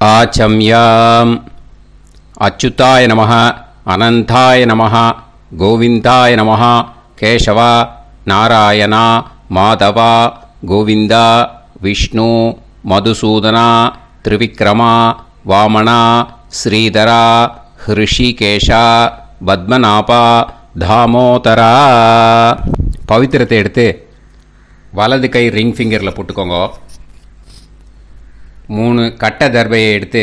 आचम्याम् अच्युताय नमः अनंताय नमः गोविंदाय नमः केशव नारायण माधव गोविंद विष्णु मधुसूदन त्रिविक्रम वामन श्रीधर ऋषिकेश पद्मनाभ दामोदर पवित्रத்தை எடுத்து வலது கை ரிங் ஃபிங்கரில் போட்டுக்கோங்க. 3 கட்டை தர்பையை எடுத்து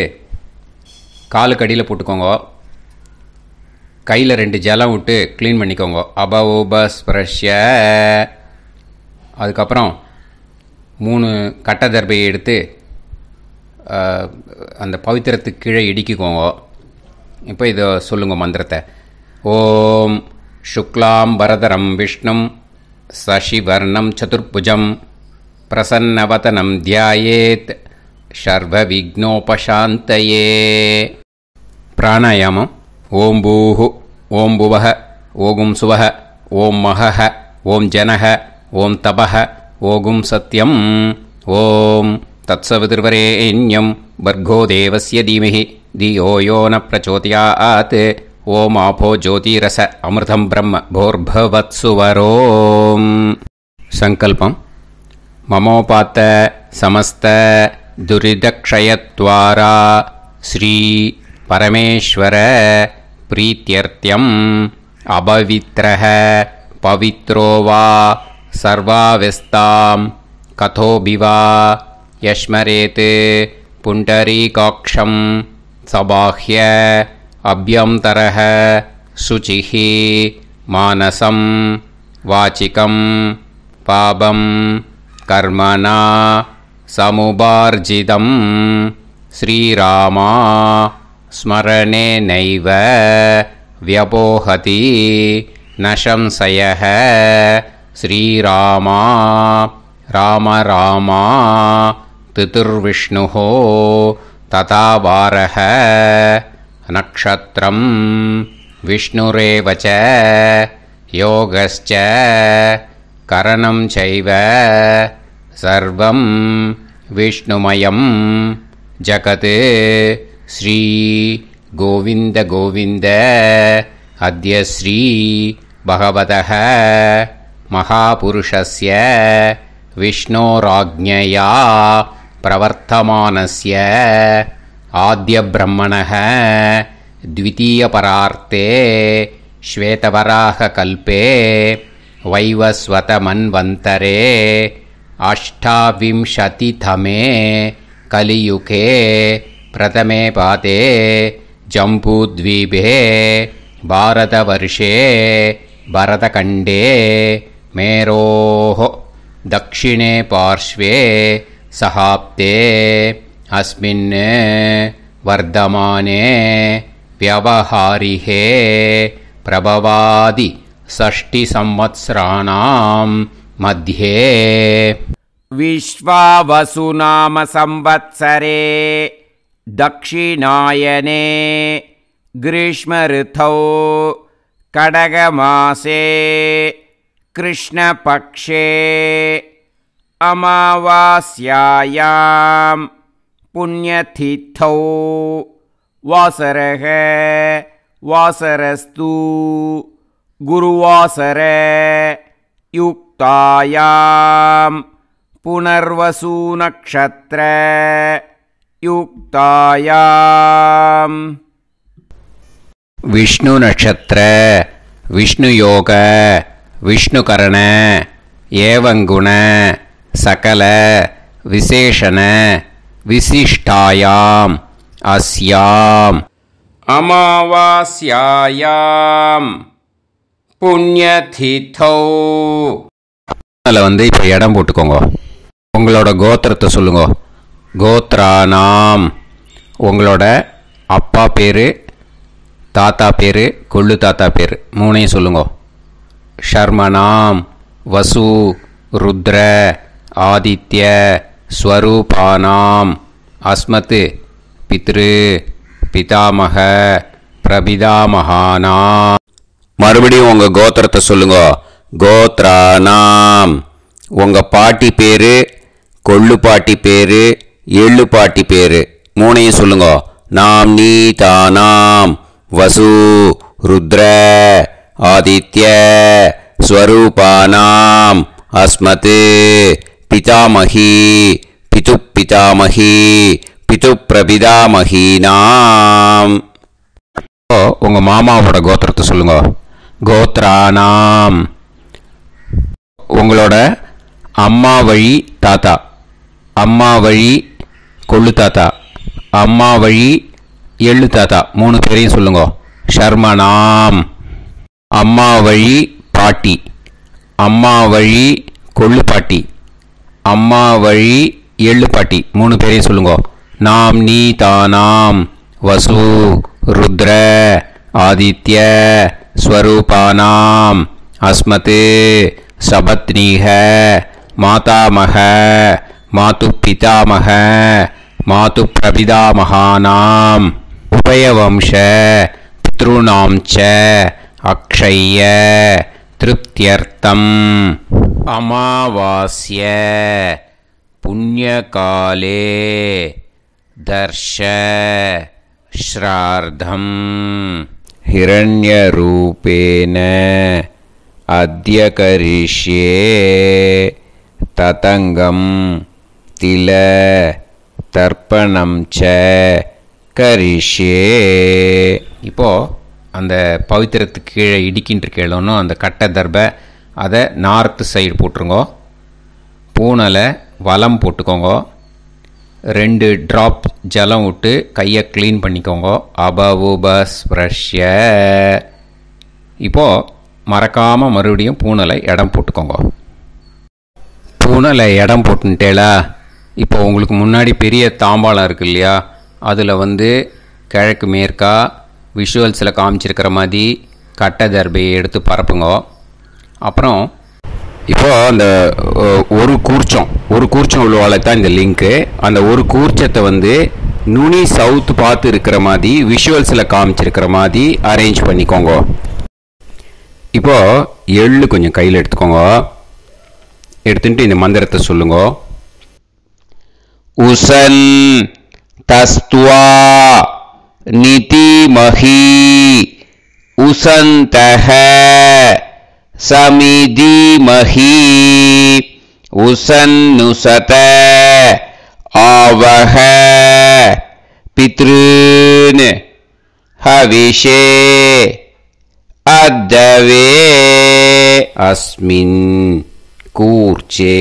காலுக்கடியில் போட்டுக்கோங்க. கையில் 2 ஜலம் விட்டு க்ளீன் பண்ணிக்கோங்க. அபவோபஸ்பிரஷ்ய. அதுக்கப்புறம் 3 கட்டை தர்பையை எடுத்து அந்த பவித்திரத்துக்கு கீழே இடிக்கிக்கோங்க. இப்போ இதை சொல்லுங்க மந்திரத்தை. ஓம் சுக்லாம் வரதரம் விஷ்ணும் சசிவர்ணம் சதுர்புஜம் பிரசன்னவதனம் தியாயேத் சர்வ விக்னோபசாந்தயே. பிராணாயாமம். ஓம் பூஹு ஓம் புவஹ ஓகும் சுவஹ ஓம் மஹஹ ஓம் ஜனஹ ஓம் தபஹ ஓகும் சத்யம் ஓம் தத்சவிதுர்வரேண்யம் பர்கோ தேவஸ்ய தீமஹி தியோ யோ ந பிரச்சோதயாத் ஓம் ஆபோ ஜோதிரச அமிர்தம் பிரம்ம போர்பவத்சுவரோம். சங்கல்பம். மமோபாத்த சமஸ்த துரிதக்ஷயத்வாரா ஸ்ரீ பரமேஸ்வர பிரீத்யர்த்தியம் அபவித்ரஹ பவித்ரோ வா சர்வாவஸ்தாம் கதோபிவா யஸ்மரேத் புண்டரீகாக்ஷம் சபாஹ்ய அப்யந்தரஹ சுசிஹ மானசம் வாசிகம் பாபம் கர்மணா சமுபார்ஜிதம் ஸ்ரீராமா ஸ்மரணேனைவ வ்யபோஹதி நசம்சயஹ ஸ்ரீராமா ராம ராமா திதிர்விஷ்ணுஹ ததா வாரஹ நக்ஷத்ரம் விஷ்ணுரேவ ச யோகஸ்ச கரணம் சைவ சர்வம் விஷ்ணுமயம் ஜகத் ஸ்ரீ கோவிந்த கோவிந்த அத்ய ஸ்ரீ பகவதः மகாபுருஷஸ்ய விஷ்ணோராஜ்ஞயா பிரவர்த்தமானஸ்ய ஆத்ய பிரம்மணः द्वितीयपरार्ते श्वेतवराह कल्पे वैवस्वत मन्वन्तरे अष्टाविंशतितमे कलियुगे प्रथमे पादे जम्बूद्वीपे भारतवर्षे भरतखण्डे मेरोः दक्षिणे पार्श्वे सहाब्दे अस्मिन् वर्धमाने व्यवहारिहे प्रभवादि 60 संवत्सराणां मध्ये विश्वावसुनाम संवत्सरे दक्षिणायने ग्रीष्म ऋतौ कडगमासे कृष्णपक्षे अमावास्यायां पुण्यतिथौ वासरः वासरस्तु गुरुवासर युक्तायां पुनर्वसु नक्षत्र युक्तायां विष्णु नक्षत्र विष्णु योग विष्णुकरण एवं गुण सकल विशेषण विशिष्टायां अस्याम அமாவாஸ்யாயாம் புண்ணியதிதோ. அதில் வந்து இப்போ இடம் போட்டுக்கோங்க. உங்களோட கோத்திரத்தை சொல்லுங்க. கோத்ரானாம். உங்களோட அப்பா பேர், தாத்தா பேர், கொள்ளு தாத்தா பேர் 3ஐயும் சொல்லுங்க. ஷர்மனாம் வசு ருத்ர ஆதித்ய ஸ்வரூபானாம் அஸ்மத் பித்ரு பிதாமக பிரபிதாமகானா. மறுபடியும் உங்கள் கோத்திரத்தை சொல்லுங்க. கோத்ரானாம். உங்கள் பாட்டி பேர், கொள்ளு பாட்டி பேர், எள்ளு பாட்டி பேர் மூணையும் சொல்லுங்க. நாம் நீ தானாம் வசு ருத்ர ஆதித்ய ஸ்வரூபானாம் அஸ்மத் பிதாமகி பிது பிதாமகி பிது பிரபிதாமகீனாம். உங்க மாமாவோட கோத்திரத்தை சொல்லுங்க. கோத்ரானாம். உங்களோட அம்மா வழி தாத்தா, அம்மா வழி கொள்ளு தாத்தா, அம்மா வழி எள்ளு தாத்தா, 3 பேரையும் சொல்லுங்க. ஷர்மனாம். அம்மா வழி பாட்டி, அம்மா வழி கொள்ளு பாட்டி, அம்மா வழி எள்ளு பாட்டி, 3 பேரையும் சொல்லுங்க. நாம் நீ தானாம் வசு ருத்ர ஆதித்ய ஸ்வரூபானாம் அஸ்மத் சபத்னீஹ மாதாமக மாது பிதாமக மாது பிரபிதாமகானாம் உபயவம்ச பித்ருணாம் ச அக்ஷய்ய திருப்தியர்த்தம் அமாவாஸ்ய புண்ணியகாலே தர்ஷ ஸ்ரார்த்தம் ஹிரண்யரூபேன அத்ய கரிஷ்யே ததங்கம் தில தர்ப்பணம் ச கரிஷ்யே. இப்போது அந்த பவித்திரத்துக்கு கீழே இடிக்கின்ற கீழே அந்த கட்டை தர்பை அதை நார்த்து சைடு போட்டுருங்கோ. பூனலை வலம் போட்டுக்கோங்க. 2 ட்ராப் ஜலம் விட்டு கையை க்ளீன் பண்ணிக்கோங்க. அபவுபஸ்ப்ரஷ்ய. இப்போது மறக்காமல் மறுபடியும் பூனலை இடம் போட்டுக்கோங்க. பூனலை இடம் போட்டுட்டேலா. இப்போ உங்களுக்கு முன்னாடி பெரிய தாம்பாளம் இருக்குது இல்லையா, அதில் கிழக்கு மேற்கா விஷுவல்ஸில் காமிச்சிருக்கிற மாதிரி கட்டை தர்பையை எடுத்து பரப்புங்க. அப்புறம் இப்போது அந்த ஒரு கூர்ச்சம் உள்ளவாளை தான் இந்த லிங்க்கு. அந்த ஒரு கூர்ச்சத்தை நுனி சவுத்து பார்த்து இருக்கிற மாதிரி விஷுவல்ஸில் காமிச்சிருக்கிற மாதிரி அரேஞ்ச் பண்ணிக்கோங்க. இப்போது எள்ளு கொஞ்சம் கையில் எடுத்துக்கோங்க. எடுத்துட்டு இந்த மந்திரத்தை சொல்லுங்க. உசன் தஸ்துவா நிதிமஹி உசந்தஹ சமிதிமஹி உசன்னுசத ஆவஹ பித்ருன் ஹவிஷே அத்தவே அஸ்மின் கூர்ச்சே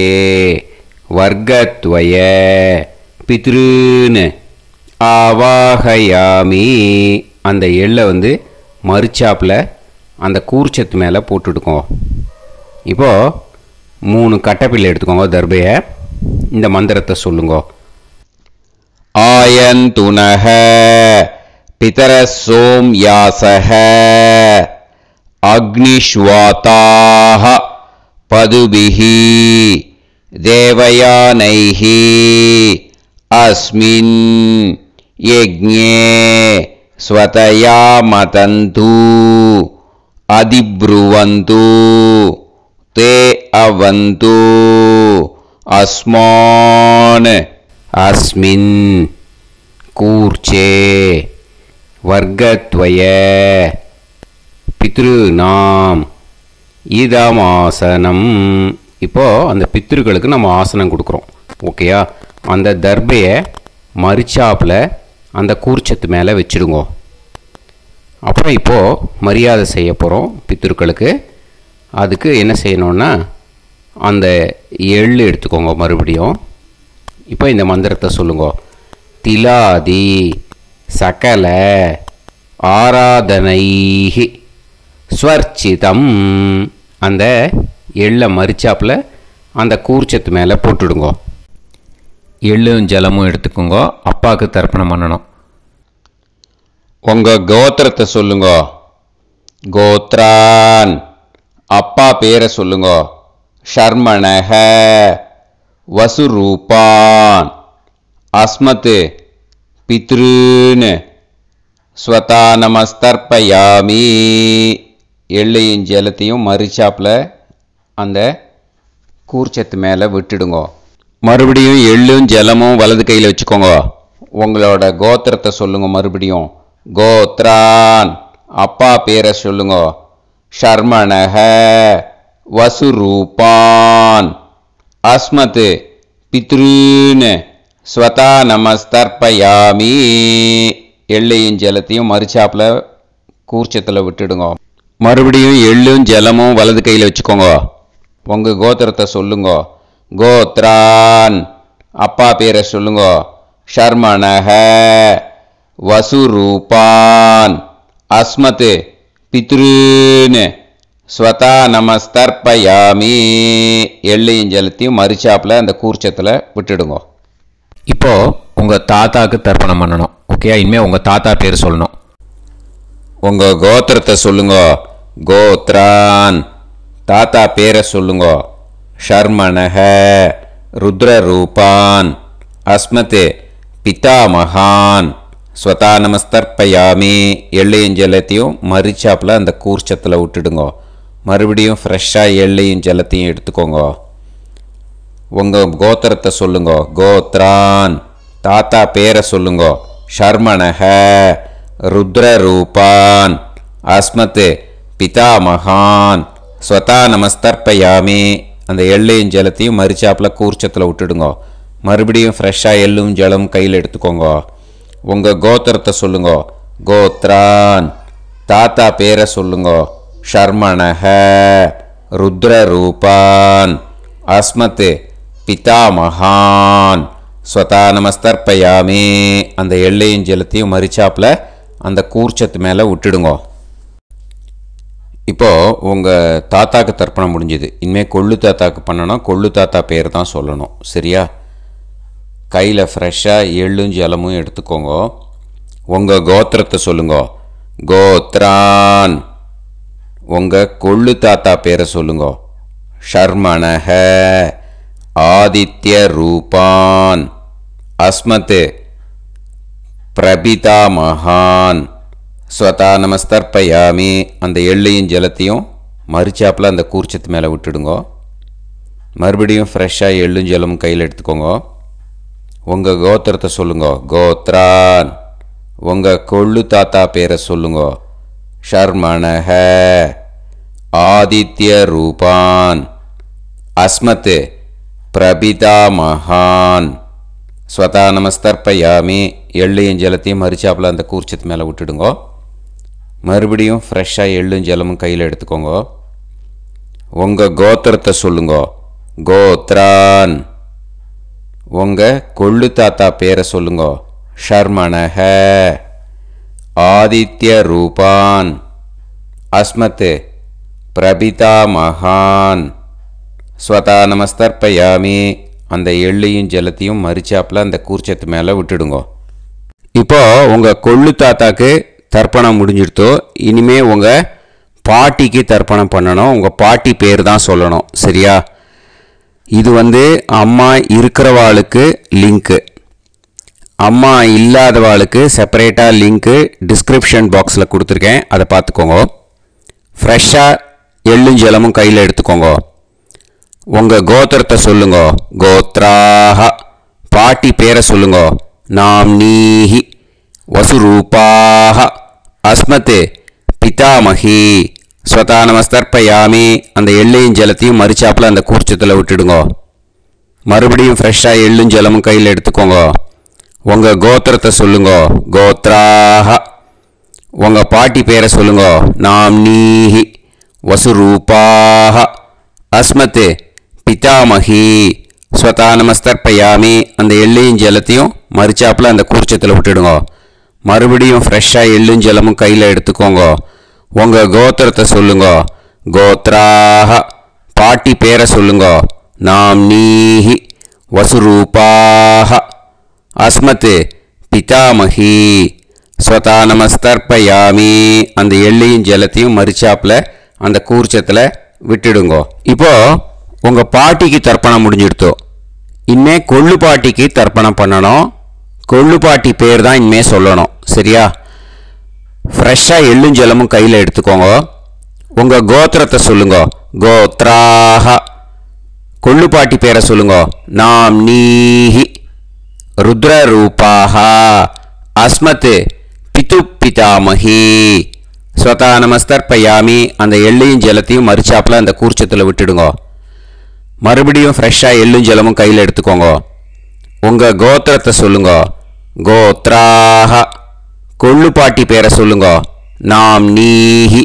வர்க்கத்வய பித்ருன் ஆவாஹயாமி. அந்த எள்ளை மறுச்சாப்பில் அந்த கூர்ச்சத்து மேலே போட்டுடுக்கோங்க. இப்போது 3 கட்டைப்பிள்ளை எடுத்துக்கோங்க. தர்பையை இந்த மந்திரத்தை சொல்லுங்க. ஆயந்துனஹ பிதர சோம்யாசஹ அக்னிஷ்வாதாஹ பதுபிஹி தேவயானைஹி அஸ்மின் யஜ்ஞே ஸ்வதயா மதந்து அதிப்ருவந்து தே அவது அஸ்மான் அஸ்மின் கூர்ச்சே வர்க்கத்வய பித்ருநாம் இதமாசனம். இப்போது அந்த பித்ருக்களுக்கு நம்ம ஆசனம் கொடுக்குறோம். ஓகேயா? அந்த தர்பையை மறுச்சாப்பில் அந்த கூர்ச்சத்து மேலே வச்சுடுங்க. அப்புறம் இப்போது மரியாதை செய்ய போகிறோம் பித்ருக்களுக்கு. அதுக்கு என்ன செய்யணுன்னா அந்த எள்ளு எடுத்துக்கோங்க. மறுபடியும் இப்போ இந்த மந்திரத்தை சொல்லுங்க. திலாதி சகல ஆராதனைஹி ஸ்வர்ச்சிதம். அந்த எள்ளை மரிச்சாப்பில் அந்த கூர்ச்சத்து மேலே போட்டுடுங்க. எள்ளும் ஜலமும் எடுத்துக்கோங்க. அப்பாவுக்கு தர்ப்பணம் பண்ணணும். உங்கள் கோத்திரத்தை சொல்லுங்க. கோத்ரான். அப்பா பேரை சொல்லுங்க. ஷர்மணஹ வசுரூபான் அஸ்மத் பித்ருன் ஸ்வதா நமஸ்தர்ப்பயாமி. எள்ளையும் ஜலத்தையும் மறுச்சாப்பில் அந்த கூர்ச்சத்து மேலே விட்டுடுங்க. மறுபடியும் எள்ளும் ஜலமும் வலது கையில் வச்சுக்கோங்க. உங்களோட கோத்திரத்தை சொல்லுங்க. மறுபடியும் கோத்ரான். அப்பா பேரை சொல்லுங்க. ஷர்மணஹ வசுரூபான் அஸ்மத் பித்ருன் ஸ்வதா நமஸ்தர்ப்பயாமி. எள்ளையும் ஜலத்தையும் மறுச்சாப்பில் கூர்ச்சத்தில் விட்டுடுங்க. மறுபடியும் எள்ளும் ஜலமும் வலது கையில் வச்சுக்கோங்க. உங்கள் கோத்திரத்தை சொல்லுங்க. கோத்ரான். அப்பா பேரை சொல்லுங்க. ஷர்மணஹ வசுரூபான் அஸ்மத் பித்ருன் ஸ்வதா நமஸ்தர்ப்பயாமி. எள்ளையும் ஜலத்தையும் மறுச்சாப்பில் அந்த கூர்ச்சத்தில் விட்டுடுங்க. இப்போது உங்கள் தாத்தாவுக்கு தர்ப்பணம் பண்ணணும். ஓகே, இனிமேல் உங்கள் தாத்தா பேர் சொல்லணும். உங்கள் கோத்திரத்தை சொல்லுங்க. கோத்ரான். தாத்தா பேரை சொல்லுங்க. ஷர்மணஹ ருத்ரரூபான் அஸ்மத் பிதாமகான் ஸ்வதா நமஸ்தர்ப்பயாமி. எள்ளையும் ஜலத்தையும் மறுச்சாப்பில் அந்த கூர்ச்சத்தில் விட்டுடுங்க. மறுபடியும் ஃப்ரெஷ்ஷாக எள்ளையும் ஜலத்தையும் எடுத்துக்கோங்க. உங்கள் கோத்திரத்தை சொல்லுங்க. கோத்ரான். தாத்தா பேரை சொல்லுங்க. ஷர்மணஹ ருத்ரரூபான் அஸ்மத் பிதாமகான் ஸ்வதா நமஸ்தர்ப்பயாமி. அந்த எள்ளையும் ஜலத்தையும் மறுச்சாப்பில் கூர்ச்சத்தில் விட்டுடுங்க. மறுபடியும் ஃப்ரெஷ்ஷாக எள்ளும் ஜலம் கையில் எடுத்துக்கோங்க. உங்கள் கோத்திரத்தை சொல்லுங்க. கோத்ரான். தாத்தா பேரை சொல்லுங்க. ஷர்மணஹ ருத்ரரூபான் அஸ்மத் பிதாமகான் ஸ்வதா நமஸ்தர்ப்பயாமி. அந்த எள்ளையும் ஜலத்தையும் மறுச்சாப்பில் அந்த கூர்ச்சத்து மேலே விட்டுடுங்க. இப்போது உங்கள் தாத்தாக்கு தர்ப்பணம் முடிஞ்சுது. இனிமேல் கொள்ளு தாத்தாக்கு பண்ணணும். கொள்ளு தாத்தா பேர் தான் சொல்லணும். சரியா? கையில் ஃப்ரெஷ்ஷாக எள்ளும் ஜலமும் எடுத்துக்கோங்க. உங்கள் கோத்திரத்தை சொல்லுங்க. கோத்ரான். உங்கள் கொள்ளு தாத்தா பேரை சொல்லுங்க. ஷர்மணஹ ஆதித்ய ரூபான் அஸ்மத் பிரபிதாமகான் ஸ்வதா நமஸ்தர்ப்பயாமி. அந்த எள்ளையும் ஜலத்தையும் மறுச்சாப்பில் அந்த கூர்ச்சத்து மேலே விட்டுடுங்க. மறுபடியும் ஃப்ரெஷ்ஷாக எள்ளும் ஜலமும் கையில் எடுத்துக்கோங்க. உங்கள் கோத்திரத்தை சொல்லுங்க. கோத்ரான். உங்கள் கொள்ளு தாத்தா பேரை சொல்லுங்க. ஷர்மணஹ ஆதித்ய ரூபான் அஸ்மத் பிரபிதாமகான் ஸ்வதா நமஸ்தர்ப்பயாமி. எள்ளையும் ஜலத்தையும் மறுச்சாப்பில் அந்த கூர்ச்சத்து மேலே விட்டுடுங்க. மறுபடியும் ஃப்ரெஷ்ஷாக எள்ளும் ஜலமும் கையில் எடுத்துக்கோங்க. உங்கள் கோத்திரத்தை சொல்லுங்க. கோத்ரான். உங்கள் கொள்ளு தாத்தா பேரை சொல்லுங்க. ஷர்மணஹ ஆதித்ய ரூபான் அஸ்மத் பிரபிதாமகான் ஸ்வதா நமஸ்தர்ப்பயாமி. அந்த எள்ளையும் ஜலத்தையும் மறுச்சாப்பில் அந்த கூர்ச்சத்து மேலே விட்டுடுங்க. இப்போது உங்கள் கொள்ளு தாத்தாக்கு தர்ப்பணம் முடிஞ்சிடுத்தோ. இனிமே உங்கள் பாட்டிக்கு தர்ப்பணம் பண்ணணும். உங்கள் பாட்டி பேர் தான் சொல்லணும். சரியா? இது அம்மா இருக்கிறவாளுக்கு லிங்க்கு, அம்மா இல்லாதவாளுக்கு செப்பரேட்டாக லிங்க்கு டிஸ்கிரிப்ஷன் பாக்ஸில் கொடுத்துருக்கேன். அதை பார்த்துக்கோங்க. ஃப்ரெஷ்ஷாக எள்ளும் ஜலமும் கையில் எடுத்துக்கோங்க. உங்கள் கோத்திரத்தை சொல்லுங்க. கோத்ராஹ. பாட்டி பேரை சொல்லுங்க. நாம்னீஹி வசுரூபாஹ அஸ்மத் பிதாமகி ஸ்வதா நமஸ்தர்ப்பயாமி. அந்த எள்ளையும் ஜலத்தையும் மறுச்சாப்பில் அந்த கூர்ச்சத்தில் விட்டுடுங்க. மறுபடியும் ஃப்ரெஷ்ஷாக எள்ளும் ஜலமும் கையில் எடுத்துக்கோங்க. உங்கள் கோத்திரத்தை சொல்லுங்க. கோத்ராஹ. உங்கள் பாட்டி பேரை சொல்லுங்க. நாம்னீஹி வசுரூபாஹ அஸ்மத் பிதாமகி ஸ்வதா நமஸ்தர்ப்பயாமி. அந்த எள்ளையும் ஜலத்தையும் மறுச்சாப்பில் அந்த கூர்ச்சத்தில் விட்டுடுங்க. மறுபடியும் ஃப்ரெஷ்ஷாக எள்ளும் ஜலமும் கையில் எடுத்துக்கோங்க. உங்கள் கோத்திரத்தை சொல்லுங்க. கோத்ராஹ. பாட்டி பேரை சொல்லுங்க. நாம்னீஹி வசுரூபாஹ அஸ்மத் பிதாமகி ஸ்வதா நமஸ்தர்ப்பயாமி. அந்த எள்ளையும் ஜலத்தையும் மறுச்சாப்பில் அந்த கூர்ச்சத்தில் விட்டுடுங்க. இப்போது உங்கள் பாட்டிக்கு தர்ப்பணம் முடிஞ்சிடுத்தோ. இனிமே கொள்ளு பாட்டிக்கு தர்ப்பணம் பண்ணணும். கொள்ளு பாட்டி பேர் தான் இனிமே சொல்லணும். சரியா? ஃப்ரெஷ்ஷாக எள்ளும் ஜலமும் கையில் எடுத்துக்கோங்க. உங்கள் கோத்திரத்தை சொல்லுங்க. கோத்ராஹ. கொள்ளு பாட்டி பேரை சொல்லுங்க. நாம்னீஹி ருத்ரரூபாஹ அஸ்மத் பிது பிதாமகி ஸ்வதா நமஸ்தர்ப்பயாமி. அந்த எள்ளையும் ஜலத்தையும் மறிச்சாப்பில் அந்த கூர்ச்சத்தில் விட்டுடுங்க. மறுபடியும் ஃப்ரெஷ்ஷாக எள்ளும் ஜலமும் கையில் எடுத்துக்கோங்க. உங்கள் கோத்திரத்தை சொல்லுங்க. கோத்ராஹ கொள்ளுப்பாட்டி பேரை சொல்லுங்க. நாம் நீஹி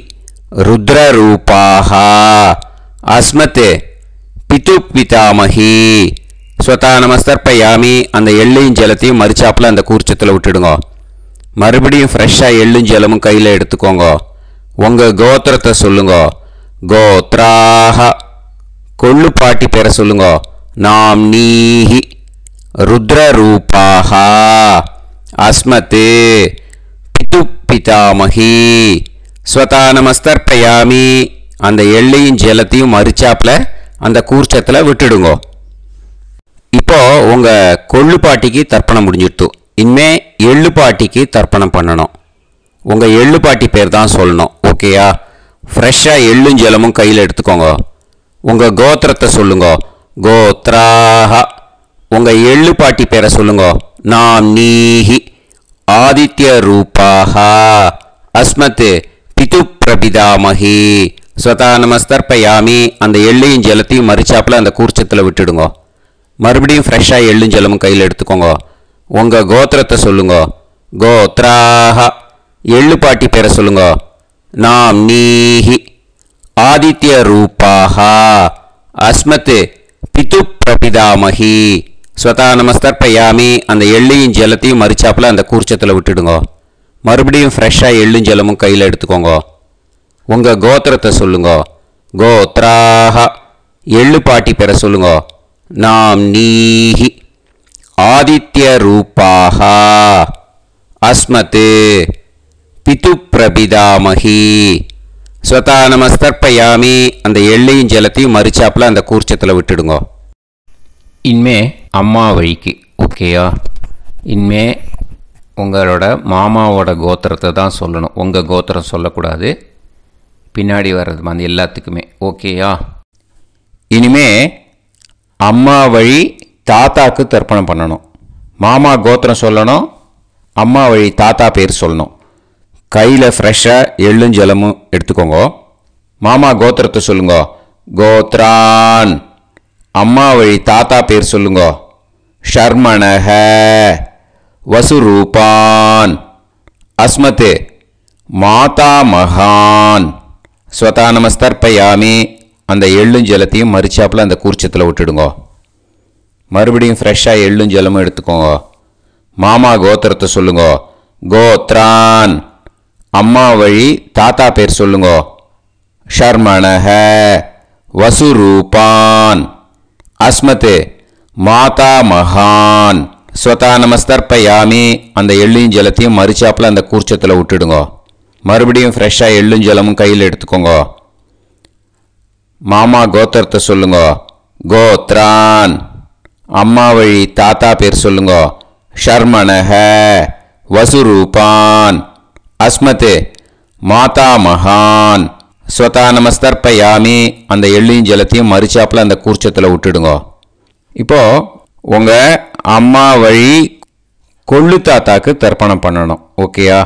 ருத்ரரூபாஹ அஸ்மத் பிது பிதாமகி ஸ்வதா நமஸ்தர்ப்பயாமி. அந்த எள்ளையும் ஜலத்தையும் மறிச்சாப்பில் அந்த கூர்ச்சத்தில் விட்டுடுங்க. மறுபடியும் ஃப்ரெஷ்ஷாக எள்ளும் ஜலமும் கையில் எடுத்துக்கோங்க. உங்கள் கோத்திரத்தை சொல்லுங்க. கோத்ராஹ கொள்ளுப்பாட்டி பேரை சொல்லுங்க. நாம் நீஹி ருத்ரரூபாஹ அஸ்மத் பிது பிதாமகி ஸ்வதா நமஸ்தர்ப்பயாமி. அந்த எள்ளையும் ஜலத்தையும் மறிச்சாப்பில் அந்த கூர்ச்சத்தில் விட்டுடுங்க. இப்போ உங்கள் கொள்ளுப்பாட்டிக்கு தர்ப்பணம் முடிஞ்சிடுத்து. இனிமே எள்ளுப்பாட்டிக்கு தர்ப்பணம் பண்ணணும். உங்கள் எள்ளுப்பாட்டி பேர் தான் சொல்லணும். ஓகேயா? ஃப்ரெஷ்ஷாக எள்ளும் ஜலமும் கையில் எடுத்துக்கோங்க. உங்கள் கோத்திரத்தை சொல்லுங்க. கோத்ராஹ உங்கள் எள்ளுப்பாட்டி பேரை சொல்லுங்க. நாம் நீஹி ஆதித்ய ரூபாஹ அஸ்மத் பிது பிரபிதாமகி ஸ்வதா நமஸ்தர்ப்பயாமி. அந்த எள்ளையும் ஜலத்தையும் மறிச்சாப்பில் அந்த கூர்ச்சத்தில் விட்டுடுங்க. மறுபடியும் ஃப்ரெஷ்ஷாக எள்ளும் ஜலமும் கையில் எடுத்துக்கோங்க. உங்கள் கோத்திரத்தை சொல்லுங்க. கோத்ராஹ எள்ளுப்பாட்டி பேரை சொல்லுங்க. நாம் நீஹி ஆதித்ய ரூபாஹ அஸ்மத் பிது பிரபிதாமகி ஸ்வதா நமஸ்தர்ப்பயாமி. அந்த எள்ளையும் ஜலத்தையும் மறிச்சாப்பில் அந்த கூர்ச்சத்தில் விட்டுடுங்க. மறுபடியும் ஃப்ரெஷ்ஷாக எள்ளும் ஜலமும் கையில் எடுத்துக்கோங்க. உங்கள் கோத்திரத்தை சொல்லுங்க. கோத்ராஹ எள்ளுப்பாட்டி பேரை சொல்லுங்க. நாம் நீஹி ஆதித்ய ரூபாஹ அஸ்மத் பிது பிரபிதாமகி ஸ்வதா நமஸ்தர்ப்பயாமி. அந்த எள்ளையும் ஜலத்தையும் மறிச்சாப்பில் அந்த கூர்ச்சத்தில் விட்டுடுங்க. இனிமே அம்மா வழிக்கு. ஓகேயா? இனிமே உங்களோட மாமாவோட கோத்திரத்தை தான் சொல்லணும். உங்கள் கோத்திரம் சொல்லக்கூடாது. பின்னாடி வர்றது மாதிரி எல்லாத்துக்குமே. ஓகேயா? இனிமே அம்மா வழி தாத்தாக்கு தர்ப்பணம் பண்ணணும். மாமா கோத்திரம் சொல்லணும். அம்மா வழி தாத்தா பேர் சொல்லணும். கையில் ஃப்ரெஷ்ஷாக எள்ளும் ஜலமும் எடுத்துக்கோங்க. மாமா கோத்திரத்தை சொல்லுங்க. கோத்ரான் அம்மா வழி தாத்தா பேர் சொல்லுங்க. ஷர்மணஹ வசுரூபான் அஸ்மத் மாதா மகான் ஸ்வதா நமஸ்தர்ப்பயாமி. அந்த எள்ளும் ஜலத்தையும் மறிச்சாப்பில் அந்த கூர்ச்சத்தில் விட்டுடுங்க. மறுபடியும் ஃப்ரெஷ்ஷாக எள்ளும் ஜலமும் எடுத்துக்கோங்க. மாமா கோத்திரத்தை சொல்லுங்க. கோத்ரான் அம்மா வழி தாத்தா பேர் சொல்லுங்க. ஷர்மணஹ வசுரூபான் அஸ்மத் மாதா மகான் ஸ்வதா நமஸ்தர்ப்பயாமி. அந்த எள்ளையும் ஜலத்தையும் மறிச்சாப்பில் அந்த கூர்ச்சத்தில் விட்டுடுங்க. மறுபடியும் ஃப்ரெஷ்ஷாக எள்ளும் ஜலமும் கையில் எடுத்துக்கோங்க. மாமா கோத்திரத்தை சொல்லுங்க. கோத்ரான் அம்மா வழி தாத்தா பேர் சொல்லுங்க. ஷர்மணஹ வசுரூபான் அஸ்மத் மாதா மகான் ஸ்வதா நமஸ்தர்ப்பயாமி. அந்த எள்ளையும் ஜலத்தையும் மறிச்சாப்பில் அந்த கூர்ச்சத்தில் விட்டுடுங்க. இப்போது உங்கள் அம்மா வழி கொள்ளு தாத்தாக்கு தர்ப்பணம் பண்ணணும். ஓகேயா?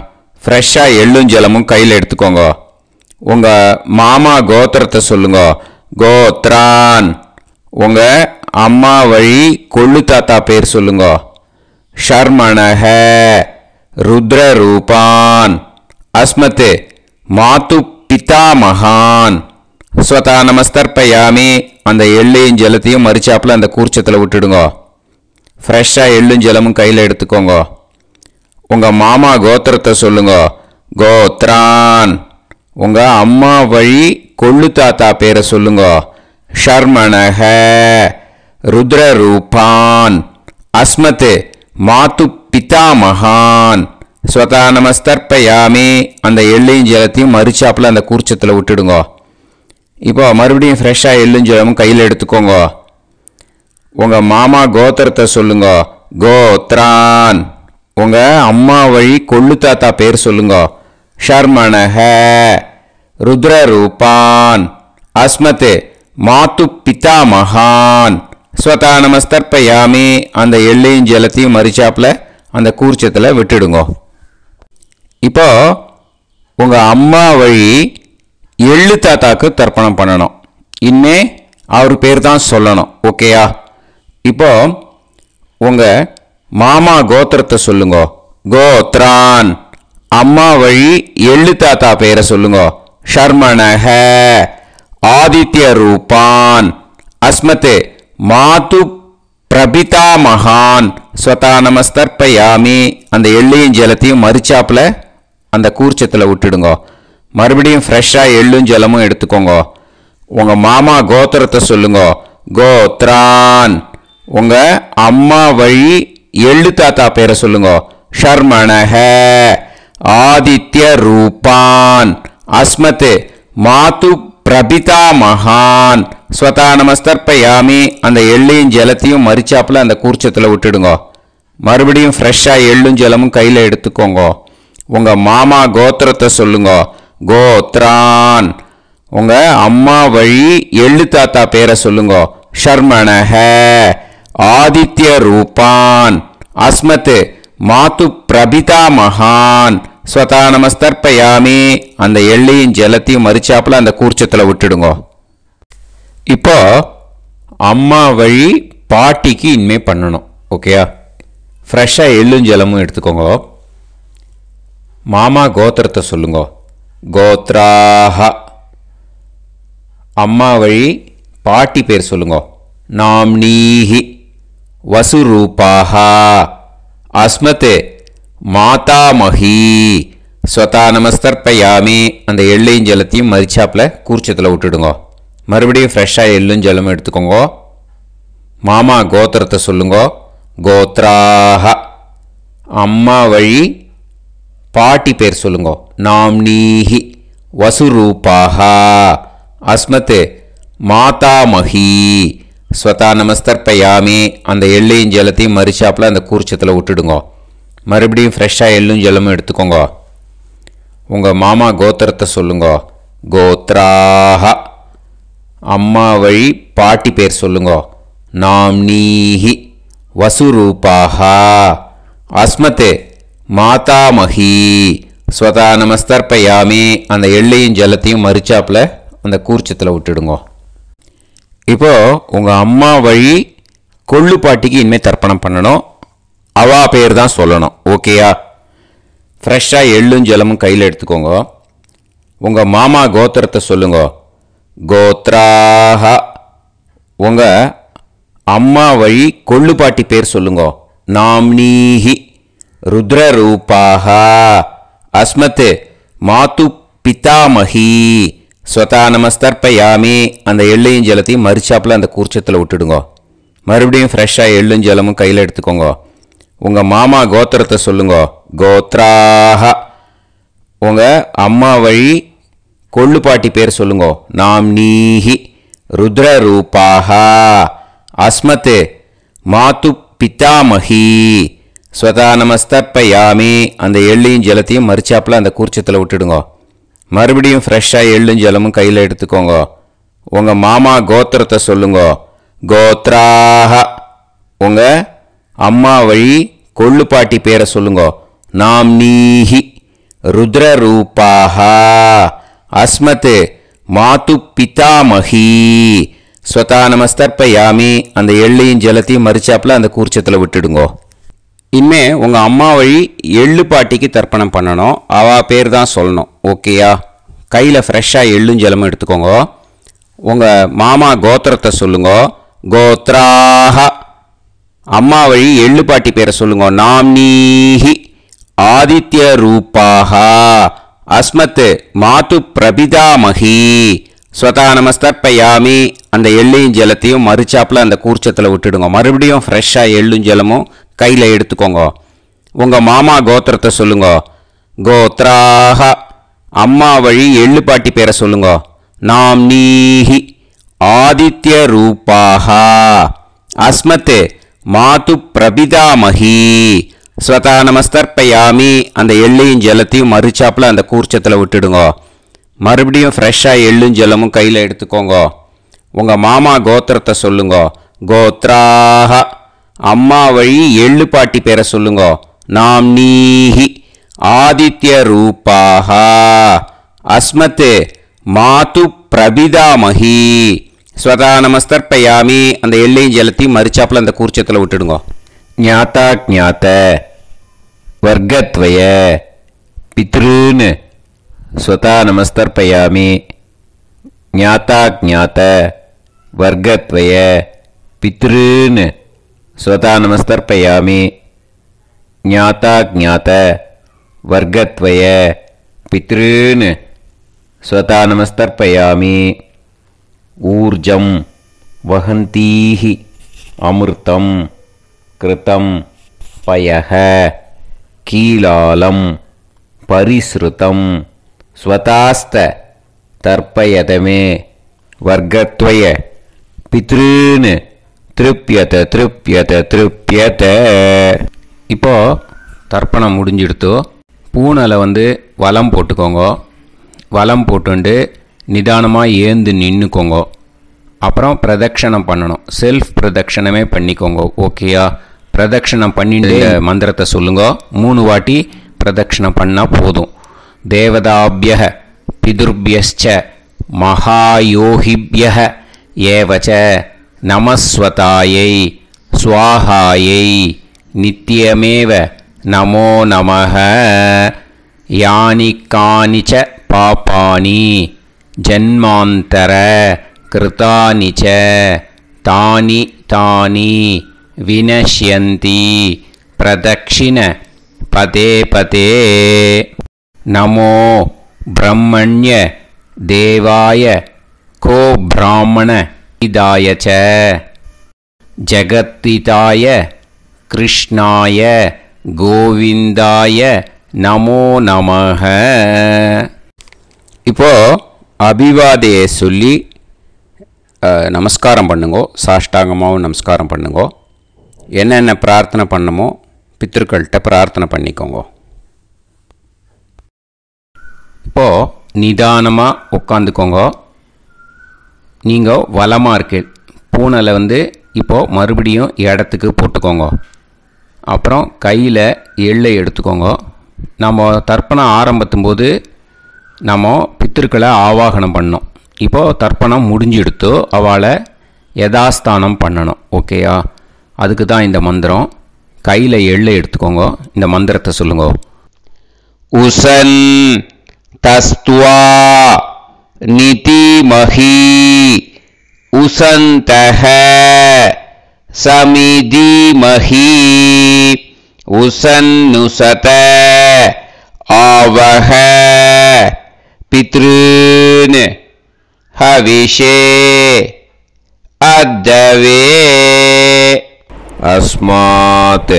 ஃப்ரெஷ்ஷாக எள்ளும் ஜலமும் கையில் எடுத்துக்கோங்க. உங்கள் மாமா கோத்திரத்தை சொல்லுங்க. கோத்ரான் உங்கள் அம்மா வழி கொள்ளு தாத்தா பேர் சொல்லுங்க. ஷர்மணஹ ருத்ரரூபான் அஸ்மத் மாது பிதாமகான் ஸ்வதா நமஸ்தர்ப்பயாமி. அந்த எள்ளையும் ஜலத்தையும் மறிச்சாப்பில் அந்த கூர்ச்சத்தில் விட்டுடுங்க. ஃப்ரெஷ்ஷாக எள்ளும் ஜலமும் கையில் எடுத்துக்கோங்க. உங்கள் மாமா கோத்திரத்தை சொல்லுங்க. கோத்ரான் உங்கள் அம்மா வழி கொள்ளு தாத்தா பேரை சொல்லுங்க. ஷர்மணஹ ருத்ரரூபான் அஸ்மத் மாது பிதாமகான் ஸ்வதா நமஸ்தர்ப்பயாமி. அந்த எள்ளையும் ஜலத்தையும் மறிச்சாப்பில் அந்த கூர்ச்சத்தில் விட்டுடுங்க. இப்போ மறுபடியும் ஃப்ரெஷ்ஷாக எள்ளும் ஜலமும் கையில் எடுத்துக்கோங்க. உங்கள் மாமா கோத்திரத்தை சொல்லுங்க. கோத்ரான் உங்கள் அம்மா வழி கொள்ளு தாத்தா பேர் சொல்லுங்க. ஷர்மணஹ ருத்ரரூபான் அஸ்மத் மாது பிதாமகான் ஸ்வதா நமஸ்தர்ப்பயாமி அந்த எள்ளையும் ஜலத்தையும் மறிச்சாப்புல அந்த கூர்ச்சத்தில் விட்டுடுங்க. இப்போ உங்கள் அம்மா வழி எள்ளு தாத்தாக்கு தர்ப்பணம் பண்ணணும். இனிமே அவர் பேர் தான் சொல்லணும். ஓகேயா? இப்போ உங்கள் மாமா கோத்திரத்தை சொல்லுங்க. கோத்ரான். அம்மா வழி எள்ளு தாத்தா பேரை சொல்லுங்க. ஷர்மணஹ ஆதித்ய ரூபான் அஸ்மதே மாது பிரபிதா மகான் ஸ்வதா நமஸ்தர்ப்பயாமி அந்த எள்ளையும் ஜலத்தையும் மறிச்சாப்புல அந்த கூர்ச்சத்தில் விட்டுடுங்க. மறுபடியும் ஃப்ரெஷ்ஷாக எள்ளும் ஜலமும் எடுத்துக்கோங்க. உங்கள் மாமா கோத்திரத்தை சொல்லுங்க. கோத்ரான். உங்கள் அம்மா வழி எள்ளு தாத்தா பேரை சொல்லுங்க. ஷர்மணஹ ஆதித்ய ரூபான் அஸ்மதே மாது பிரபிதா மகான் ஸ்வதா நமஸ்தர்ப்பயாமி அந்த எள்ளையும் ஜலத்தையும் மறிச்சாப்புல அந்த கூர்ச்சத்தில் விட்டுடுங்க. மறுபடியும் ஃப்ரெஷ்ஷாக எள்ளும் ஜலமும் கையில் எடுத்துக்கோங்க. உங்கள் மாமா கோத்திரத்தை சொல்லுங்க. கோத்ரான். உங்கள் அம்மா வழி எள்ளு தாத்தா பேரை சொல்லுங்க. ஷர்மணஹ ஆதித்ய ரூபான் அஸ்மத் மாது பிரபிதா மகான் ஸ்வதா நமஸ்தர்ப்பயாமி அந்த எள்ளையும் ஜலத்தையும் மறிச்சாப்புல அந்த கூர்ச்சத்தில் விட்டுடுங்க. இப்போ அம்மா வழி பாட்டிக்கு இனிமே பண்ணணும். ஓகேயா? ஃப்ரெஷ்ஷாக எள்ளும் ஜலமும் எடுத்துக்கோங்க. மாமா கோத்திரத்தை சொல்லுங்க. கோத்ராஹ. அம்மா வழி பாட்டி பேர் சொல்லுங்க. நாம்னீஹி வசுரூபாஹ அஸ்மதே மாதாமஹி ஸ்வதா நமஸ்தர்ப்பயாமி அந்த எள்ளையும் ஜலத்தையும் மறிச்சாப்புல கூர்ச்சத்தில் விட்டுடுங்க. மறுபடியும் ஃப்ரெஷ்ஷாக எள்ளும் ஜலமும் எடுத்துக்கோங்க. மாமா கோத்திரத்தை சொல்லுங்க. கோத்ராஹ. அம்மா வழி பாட்டி பேர் சொல்லுங்க. நாம்னீஹி வசுரூபாஹ அஸ்மத் மாதாமஹி ஸ்வதா நமஸ்தர்ப்பயாமி அந்த எள்ளையும் ஜலத்தையும் மறிச்சாப்புல அந்த கூர்ச்சத்தில் விட்டுடுங்க. மறுபடியும் ஃப்ரெஷ்ஷாக எள்ளும் ஜலமும் எடுத்துக்கோங்க. உங்கள் மாமா கோத்திரத்தை சொல்லுங்க. கோத்ராஹ. அம்மா வழி பாட்டி பேர் சொல்லுங்க. நாம்னீஹி வசுரூபாஹ அஸ்மத் மாதாமஹி ஸ்வதா நமஸ்தர்ப்பயாமி அந்த எள்ளையும் ஜலத்தையும் மறிச்சாப்புல அந்த கூர்ச்சத்தில் விட்டுடுங்க. இப்போ உங்கள் அம்மா வழி கொள்ளு பாட்டிக்கு இனிமேல் தர்ப்பணம் பண்ணணும். அவா பேர் தான் சொல்லணும். ஓகேயா? ஃப்ரெஷ்ஷாக எள்ளும் ஜலமும் கையில் எடுத்துக்கோங்க. உங்கள் மாமா கோத்திரத்தை சொல்லுங்க. கோத்ராஹ. உங்கள் அம்மா வழி கொள்ளு பாட்டி பேர் சொல்லுங்க. நாம்னீஹி ருத்ரரூபாஹ அஸ்மத் மாது பிதாமஹி ஸ்வதா நமஸ்தர்ப்பயாமி அந்த எள்ளையும் ஜலத்தையும் மறிச்சாப்புல அந்த கூர்ச்சத்தில் விட்டுடுங்க. மறுபடியும் ஃப்ரெஷ்ஷாக எள்ளும் ஜலமும் கையில் எடுத்துக்கோங்க. உங்கள் மாமா கோத்திரத்தை சொல்லுங்க. கோத்ராஹ. உங்கள் அம்மா வழி கொள்ளு பாட்டி பேர் சொல்லுங்க. நாம்னீஹி ருத்ரரூபாஹ அஸ்மத் மாது பிதாமஹி ஸ்வதா நமஸ்தர்ப்பயாமி அந்த எள்ளையும் ஜலத்தையும் மறிச்சாப்புல அந்த கூர்ச்சத்தில் விட்டுடுங்க. மறுபடியும் ஃப்ரெஷ்ஷாக எள்ளும் ஜலமும் கையில் எடுத்துக்கோங்க. உங்கள் மாமா கோத்திரத்தை சொல்லுங்க. கோத்ராஹ. உங்கள் அம்மா வழி கொள்ளு பாட்டி பேரை சொல்லுங்க. நாம்னீஹி ருத்ரரூபாஹ அஸ்மத் மாது பிதாமஹி ஸ்வதா நமஸ்தர்ப்பயாமி அந்த எள்ளையும் ஜலத்தையும் மறிச்சாப்புல அந்த கூர்ச்சத்தில் விட்டுடுங்க. இனிமே உங்கள் அம்மா வழி எள்ளு பாட்டிக்கு தர்ப்பணம் பண்ணணும். அவா பேர் தான் சொல்லணும். ஓகேயா? கையில் ஃப்ரெஷ்ஷாக எள்ளும் ஜலமும் எடுத்துக்கோங்க. உங்கள் மாமா கோத்திரத்தை சொல்லுங்க. கோத்ராஹ. அம்மா வழி எள்ளு பாட்டி பேரை சொல்லுங்க. நாம்னீஹி ஆதித்ய ரூபாஹ அஸ்மத் மாது பிரபிதாமஹி ஸ்வதா நமஸ்தர்ப்பயாமி அந்த எள்ளையும் ஜலத்தையும் மறிச்சாப்புல அந்த கூர்ச்சத்தில் விட்டுடுங்க. மறுபடியும் ஃப்ரெஷ்ஷாக எள்ளும் ஜலமும் கையில் எடுத்துக்கோங்க. உங்கள் மாமா கோத்திரத்தை சொல்லுங்க. கோத்ராஹ. அம்மா வழி எள்ளு பாட்டி பேரை சொல்லுங்க. நாம்னீஹி ஆதித்ய ரூபாஹ அஸ்மத் மாது பிரபிதாமஹி ஸ்வதா நமஸ்தர்ப்பயாமி அந்த எள்ளையும் ஜலத்தையும் மறிச்சாப்புல அந்த கூர்ச்சத்தில் விட்டுடுங்க. மறுபடியும் ஃப்ரெஷ்ஷாக எள்ளும் ஜலமும் கையில் எடுத்துக்கோங்க. உங்கள் மாமா கோத்திரத்தை சொல்லுங்க. கோத்ராஹ. அம்மா வழி எள்ளு பாட்டி பேரை சொல்லுங்க. நாம்னீஹி ஆதித்ய ரூபாஹ. அஸ்மத் மாது பிரபிதாமஹி. ஸ்வதா நமஸ்தர்ப்பயாமி. அந்த எள்ளையும் ஜலத்தையும் மரிச்சாப்பில் அந்த கூர்ச்சத்தில் விட்டுடுங்க. ஞாத்தா ஜாத்த வர்க்கத்வய பித்ருன்னு ஸ்வதா நமஸ்தர்ப்பயாமி. ஞாத்தா ஜாத்த வர்க்கத்வய பித்ருன்னு ஸ்வதா நமஸ்தர்ப்பயாமி. ஞாத்தா ஜாத்த வர்க்கத்வய பித்ருன்னு ஸ்வதா நமஸ்தர்ப்பயாமி. ஊர்ஜம் வஹந்தீஹி அமிர்தம் கிருதம் பயஹ கீலாலம் பரிஸ்ருதம் ஸ்வதாஸ்த தர்ப்பயதமே வர்க்கத்வய பித்ருன்னு திருப்யத திருப்யத திருப்யத. இப்போ தர்ப்பணம் முடிஞ்சிடுத்தோ. பூனலை வலம் போட்டுக்கோங்க. வலம் போட்டுண்டு நிதானமாக ஏந்து நின்றுக்கோங்க. அப்புறம் பிரதட்சணம் பண்ணணும். செல்ஃப் பிரதட்சணமே பண்ணிக்கோங்க. ஓகேயா? பிரதட்சணம் பண்ணிட்டு மந்திரத்தை சொல்லுங்க. 3 வாட்டி பிரதட்சணம் பண்ணால் போதும். தேவதாபிய பிதுர்பியஸ்ச மகாயோகிபிய ஏவச்ச நமஸ்வதாயை ஸ்வாஹாயை நித்யமேவ நமோ நமஹ. யானி கானிச்ச பாபானி ஜன்மாந்தர கிருதானி ச தானி தானி வினஷ்யந்தி பிரதக்ஷிண பதே பதே. நமோ பிரம்மண்ய தேவாய கோ பிராமண இதாய ச ஜகத்திதாய கிருஷ்ணாய கோவிந்தாய நமோ நமஹ. இப்போ அபிவாதையை சொல்லி நமஸ்காரம் பண்ணுங்கோ. சாஷ்டாங்கமாகவும் நமஸ்காரம் பண்ணுங்கோ. என்னென்ன பிரார்த்தனை பண்ணமோ பித்ருக்கள்கிட்ட பிரார்த்தனை பண்ணிக்கோங்க. இப்போது நிதானமாக உட்காந்துக்கோங்க. நீங்கள் வலமாக இருக்கு பூனலை இப்போது மறுபடியும் இடத்துக்கு போட்டுக்கோங்க. அப்புறம் கையில் எள்ளை எடுத்துக்கோங்க. நம்ம தர்ப்பணம் ஆரம்பித்தும் போது நம்ம பித்திருக்களை ஆவாகனம் பண்ணோம். இப்போது தர்ப்பணம் முடிஞ்செடுத்து அவளை யதாஸ்தானம் பண்ணணும். ஓகேயா? அதுக்கு தான் இந்த மந்திரம். கையில் எள்ளை எடுத்துக்கோங்க. இந்த மந்திரத்தை சொல்லுங்க. உசன் தஸ்துவா நிதிமஹி உசந்தஹ சமிதிமஹி உசன்னுசத ஆவஹ பித்ருன் ஹவிஷே அத்தவே. அஸ்மாத்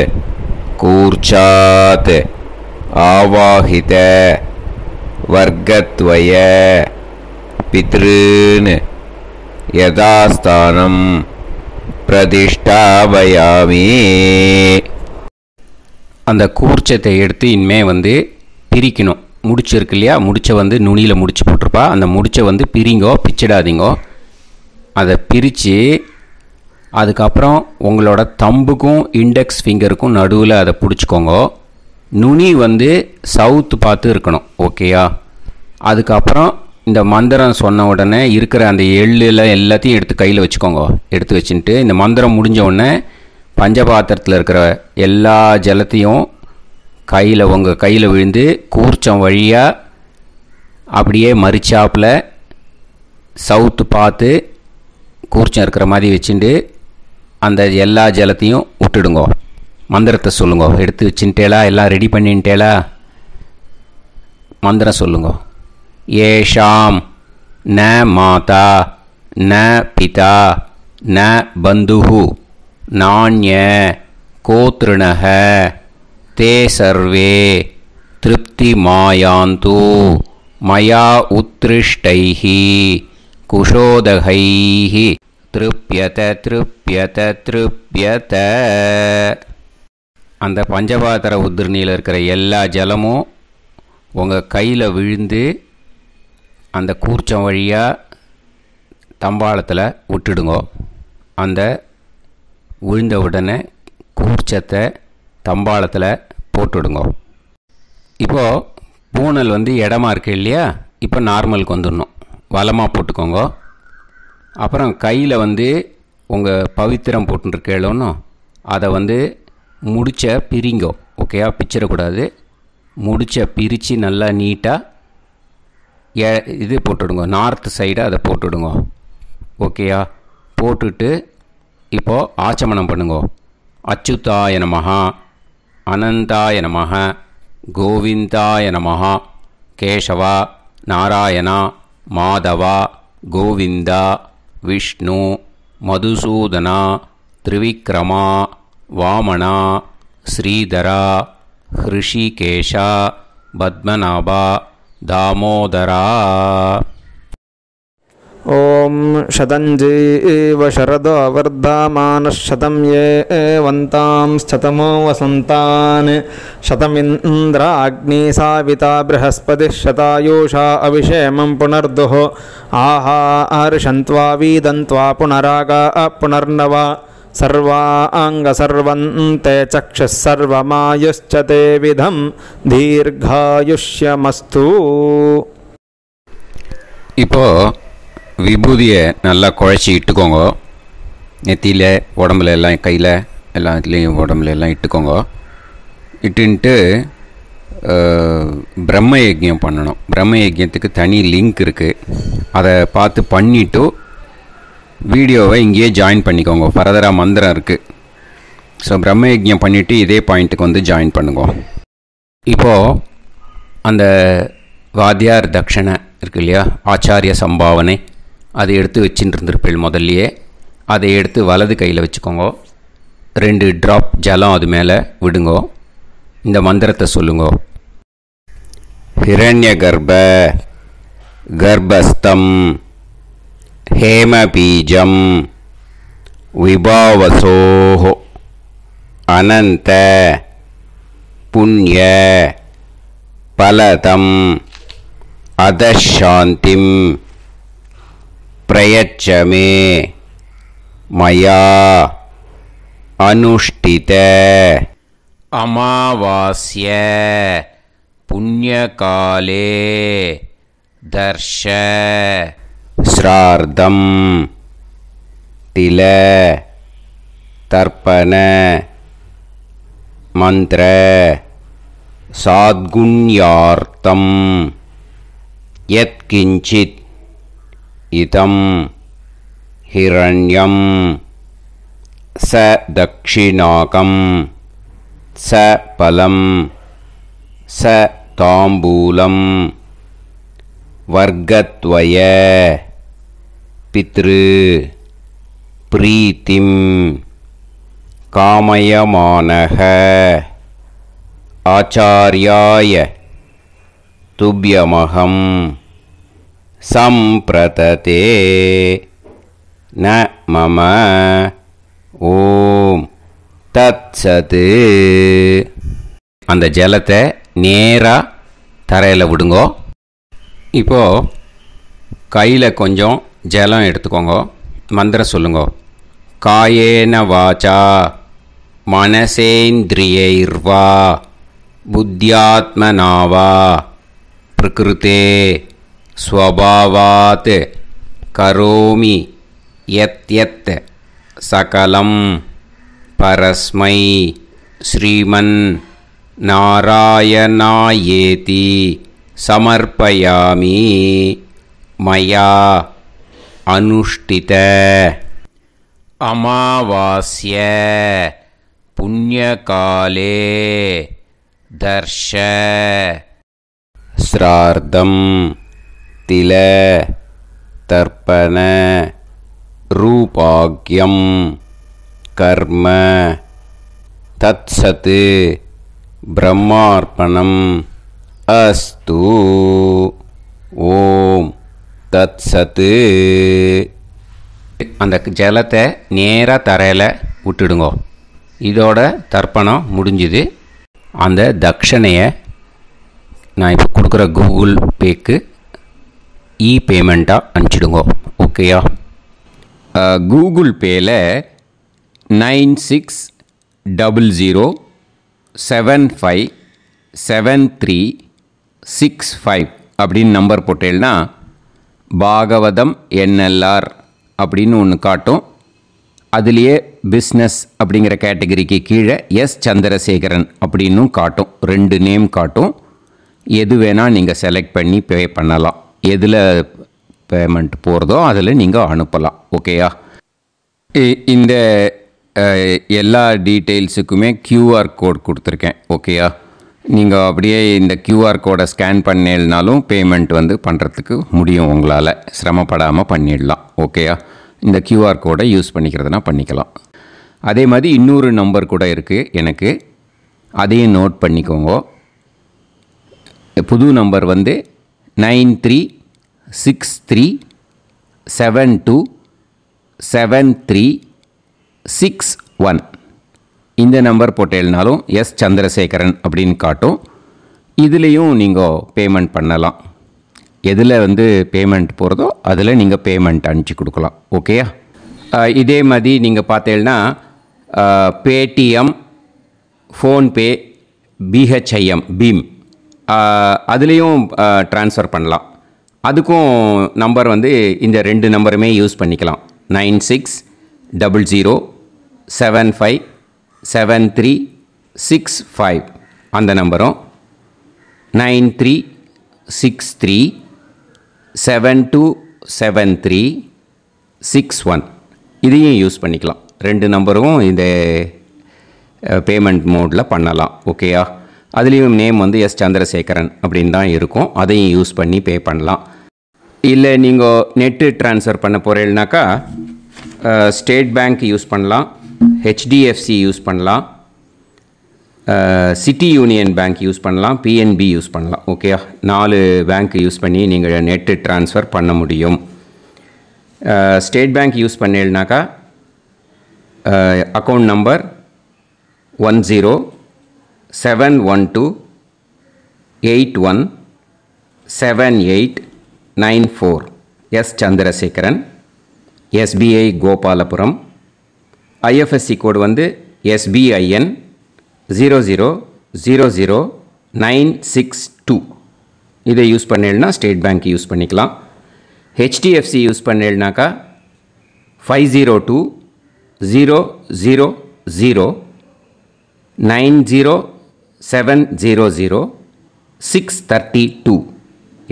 கூர்ச்சாத் ஆவாஹித வர்க்கத்வய பித்ருன் யதாஸ்தானம் பிரதிஷ்டாபயாமி. அந்த கூர்ச்சத்தை எடுத்து இனிமே பிரிக்கணும். முடிச்சு இருக்கு இல்லையா? முடிச்சை நுனியில் முடிச்சு போட்டிருப்பா. அந்த முடிச்சை பிரிங்கோ, பிச்சிடாதீங்கோ. அதை பிரித்து அதுக்கப்புறம் உங்களோட தம்புக்கும் இண்டெக்ஸ் ஃபிங்கருக்கும் நடுவில் அதை பிடிச்சிக்கோங்க. நுனி சவுத்து பார்த்து இருக்கணும். ஓகேயா? அதுக்கப்புறம் இந்த மந்திரம் சொன்ன உடனே இருக்கிற அந்த எள்ளில் எல்லாத்தையும் எடுத்து கையில் வச்சுக்கோங்க. எடுத்து வச்சுட்டு இந்த மந்திரம் முடிஞ்ச உடனே பஞ்சபாத்திரத்தில் இருக்கிற எல்லா ஜலத்தையும் உங்கள் கையில் விழுந்து கூர்ச்சம் வழியாக அப்படியே மரிச்சாப்பில் சவுத்து பார்த்து கூர்ச்சம் இருக்கிற மாதிரி வச்சுட்டு அந்த எல்லா ஜலத்தையும் விட்டுடுங்க. மந்திரத்தை சொல்லுங்க. எடுத்து வச்சுட்டேலா? எல்லாம் ரெடி பண்ணிட்டேலா? மந்திரம் சொல்லுங்க. ஏஷாம் ந மாதா ந பிதா ந பந்துஹு நாண்ய கோத்ருணஹ தே சர்வே திருப்தி மாயாந்து மயா உத்ருஷ்டைஹி குஷோதகைஹி திருப்யத திருப்யத திருப்யத. அந்த பஞ்சபாத்திர உதிர்ணியில் இருக்கிற எல்லா ஜலமும் உங்கள் கையில் விழுந்து அந்த கூர்ச்சம் வழியாக தம்பாளத்தில் விட்டுடுங்க. அந்த விழுந்த உடனே கூர்ச்சத்தை தம்பாளத்தில் போட்டுவிடுங்க. இப்போது பூனல் வந்து இடமா இருக்குது இல்லையா, இப்போ நார்மலுக்கு வந்துடணும். வலமாக போட்டுக்கோங்க. அப்புறம் கையில் வந்து உங்கள் பவித்திரம் போட்டுருக்கேளோன்னு அதை வந்து முடிச்ச பிரிங்கோ. ஓகேயா, பிச்சிடக்கூடாது. முடிச்ச பிரித்து நல்லா நீட்டாக இது போட்டுவிடுங்க. நார்த் சைடு அதை போட்டுவிடுங்க. ஓகேயா, போட்டுட்டு இப்போது ஆச்சமனம் பண்ணுங்க. அச்சுதாய நமஹ, அனந்தாய நமஹ, கோவிந்தாய நமஹ, கேசவா, நாராயணா, மாதவா, கோவிந்தா, விஷ்ணு, மதுசூதனா, திரிவிக்ரமா, வாமனா, ஸ்ரீதரா, ஹிருஷிகேஷா, பத்மநாபா, தாமோதரா. ஓம் शतञ्जीव शरदो वर्धमानः शतं ये वन्तां शतमो वसन्तान् शतमिन्द्राग्नी साविता बृहस्पतिः शतायुषा अभिषेमं पुनर्दुः आहार्षन्त्वा वीदन्त्वा पुनरागा पुनर्नवा सर्वाङ्गसर्वन्ते चक्षुः सर्वमायुश्च ते विधं दीर्घायुष्यमस्तु. இப்போது விபூதியை நல்லா குழச்சி இட்டுக்கோங்க. நெத்தியில், உடம்புல எல்லாம், கையில் எல்லாத்துலேயும் உடம்புல எல்லாம் இட்டுக்கோங்க. இட்டுன்ட்டு பிரம்ம யஜ்யம் பண்ணணும். பிரம்ம யஜ்யத்துக்கு தனி லிங்க் இருக்குது. அதை பார்த்து பண்ணிவிட்டு வீடியோவை இங்கேயே ஜாயின் பண்ணிக்கோங்க. ஃபர்தராக மந்திரம் இருக்குது. ஸோ பிரம்ம யஜ்யம் பண்ணிவிட்டு இதே பாயிண்ட்டுக்கு வந்து ஜாயின் பண்ணுங்க. இப்போது அந்த வாத்தியார் தட்சணை இருக்கு இல்லையா, ஆச்சாரிய சம்பாவனை, அதை எடுத்து வச்சுட்டு இருந்திருப்பேள் முதல்லையே. அதை எடுத்து வலது கையில் வச்சுக்கோங்க. 2 ட்ராப் ஜலம் அது மேலே விடுங்கோ. இந்த மந்திரத்தை சொல்லுங்கோ. ஹிரண்ய கர்ப்ப கர்ப்பஸ்தம் ஹேமபீஜம் விபாவசோஹோ அனந்த புண்ணிய பலதம் அதசாந்திம் பிரயச்சமே மயா அனுஷ்டித அமாவாஸ்ய புண்ணியகாலே தர்ஷ ஸ்ரார்த்தம் தில தர்ப்பண மந்திர சாத்குண்யார்த்தம் யத்கிஞ்சித் இதம் ஹிரண்யம் ச தக்ஷிணாகம் ச பலம் ச தாம்பூலம் வர்க்கத்வய பித்ரு பிரீத்திம் காமயமானஹ ஆச்சார்யாய துப்யமகம் சம்பிரததே ந மம. ஓம் தத்சத். அந்த ஜலத்தை நேராக தரையில் விடுங்கோ. இப்போது கையில் கொஞ்சம் ஜலம் எடுத்துக்கோங்க. மந்திரம் சொல்லுங்கோ. காயேன வாச்சா மனசேந்திரியைர்வா புத்தியாத்மனாவா பிரகிருதே ஸ்வபாவாத் கரோமி யத் யத் சகலம் பரஸ்மை ஸ்ரீமன் நாராயணாயேதி சமர்ப்பயாமி மயா அனுஷ்டித அமாவாஸ்ய புண்ணியகாலே தர்ஷ ஸ்ரார்த்தம் தில தர்ப்பண ரூபாக்யம் கர்ம தத்சத் பிரம்மார்ப்பணம் அஸ்து. ஓம் தத்சத். அந்த ஜலத்தை நேராக தரையில் விட்டுடுங்கோ. இதோட தர்ப்பணம் முடிஞ்சுது. அந்த தட்சணையை நான் இப்போ கொடுக்குற கூகுள் பேக்கு பேமெண்ட்டாக அனுப்பிச்சிடுங்கோ. ஓகேயா? கூகுள் பேயில் 9600757365 அப்படின்னு நம்பர் போட்டேன்னா பாகவதம் NLR அப்படின்னு ஒன்று காட்டும். அதுலேயே பிஸ்னஸ் அப்படிங்கிற கேட்டகரிக்கு கீழே எஸ் சந்திரசேகரன் அப்படின்னும் காட்டும். 2 நேம் காட்டும். எது வேணால் நீங்கள் செலக்ட் பண்ணி பே பண்ணலாம். எதில் பேமெண்ட் போகிறதோ அதில் நீங்கள் அனுப்பலாம். ஓகேயா? இந்த எல்லா டீட்டெயில்ஸுக்குமே QR கோட் கொடுத்துருக்கேன். ஓகேயா? நீங்கள் அப்படியே இந்த QR கோடை ஸ்கேன் பண்ணேனாலும் பேமெண்ட் பண்ணுறதுக்கு முடியும். உங்களால் சிரமப்படாமல் பண்ணிடலாம். ஓகேயா? இந்த QR கோடை யூஸ் பண்ணிக்கிறதுனா பண்ணிக்கலாம். அதே மாதிரி இன்னொரு நம்பர் கூட இருக்குது எனக்கு. அதையும் நோட் பண்ணிக்கோங்க. புது நம்பர் 9363727361. இந்த நம்பர் போட்டேனாலும் எஸ் சந்திரசேகரன் அப்படின்னு காட்டும். இதுலேயும் நீங்கள் பேமெண்ட் பண்ணலாம். எதில் பேமெண்ட் போகிறதோ அதில் நீங்கள் பேமெண்ட் அனுப்பிச்சி கொடுக்கலாம். ஓகேயா? இதே மாதிரி நீங்கள் பார்த்தேன்னா பேடிஎம், ஃபோன்பே, BHIM பீம் அதுலேயும் ட்ரான்ஸ்ஃபர் பண்ணலாம். அதுக்கும் நம்பர் இந்த 2 நம்பருமே யூஸ் பண்ணிக்கலாம். 9600757365 அந்த நம்பரும் 9363727361 இதையும் யூஸ் பண்ணிக்கலாம். 2 நம்பரும் இந்த பேமெண்ட் மோடில் பண்ணலாம். ஓகேயா? அதுலேயும் நேம் எஸ் சந்திரசேகரன் அப்படின்னு தான் இருக்கும். அதையும் யூஸ் பண்ணி பே பண்ணலாம். இல்லை நீங்கள் நெட்டு ட்ரான்ஸ்ஃபர் பண்ண போகிறீங்கனாக்கா ஸ்டேட் பேங்க் யூஸ் பண்ணலாம், HDFC யூஸ் பண்ணலாம், சிட்டி யூனியன் பேங்க் யூஸ் பண்ணலாம், PNB யூஸ் பண்ணலாம். ஓகேயா? 4 பேங்க் யூஸ் பண்ணி நீங்கள் நெட்டு ட்ரான்ஸ்ஃபர் பண்ண முடியும். ஸ்டேட் பேங்க் யூஸ் பண்ணீங்கனாக்கா account number 10712817894 S Chandrasekaran, SBI Gopalapuram. IFSC code SBIN 0000962. இதை யூஸ் பண்ணீங்கன்னா ஸ்டேட் பேங்க் யூஸ் பண்ணிக்கலாம். HDFC யூஸ் பண்ணீங்கனாக்கா 50200907000632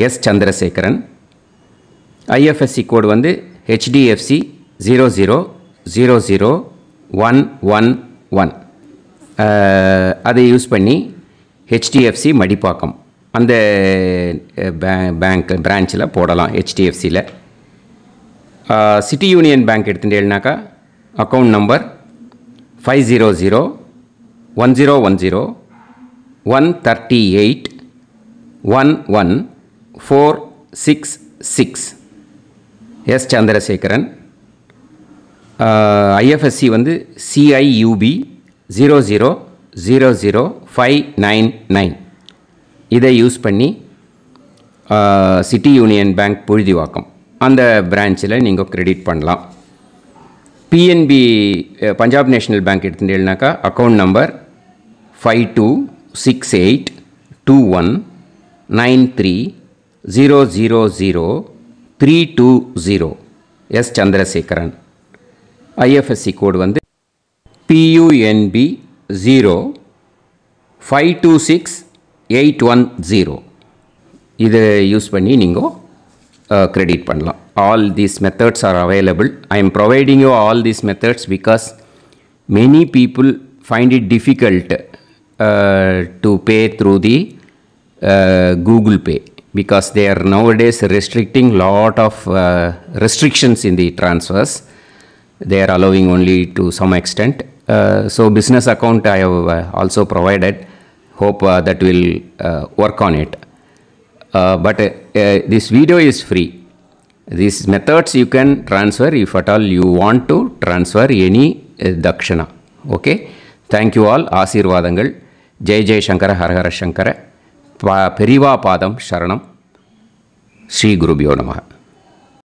S Chandrasekaran. IFSC code HDFC 0000111. அதை யூஸ் பண்ணி HDFC மடிப்பாக்கம் அந்த பேங்க் பிரான்ச்சில் போடலாம். HDFCயில் சிட்டி யூனியன் பேங்க் எடுத்துட்டேன்னாக்கா account number 500101381146 S Chandrasekaran. IFSC CIUB 0000599. இதை யூஸ் பண்ணி சிட்டி யூனியன் பேங்க் புழுதிவாக்கம் அந்த பிரான்ச்சில் நீங்கள் கிரெடிட் பண்ணலாம். PNB பஞ்சாப் நேஷ்னல் பேங்க் எடுத்துட்டேன்னாக்கா account number 52682193000320 S Chandrasekaran. IFSC code PUNB 0526810. இதை யூஸ் பண்ணி நீங்கள் கிரெடிட் பண்ணலாம். All these methods are available. I am providing you all these methods because many people find it difficult to pay through the Google Pay because they are nowadays restricting lot of restrictions in the transfers. They are allowing only to some extent. So business account I have also provided. Hope that will work on it. But this video is free. These methods you can transfer if at all you want to transfer any dakshana. Okay? Thank you all. ஆசீர்வாதங்கள். ஜெய் ஜெய் சங்கர ஹரஹர சங்கர. பெரிவா பாதம் சரணம். ஸ்ரீ குருபியோ நமஹ.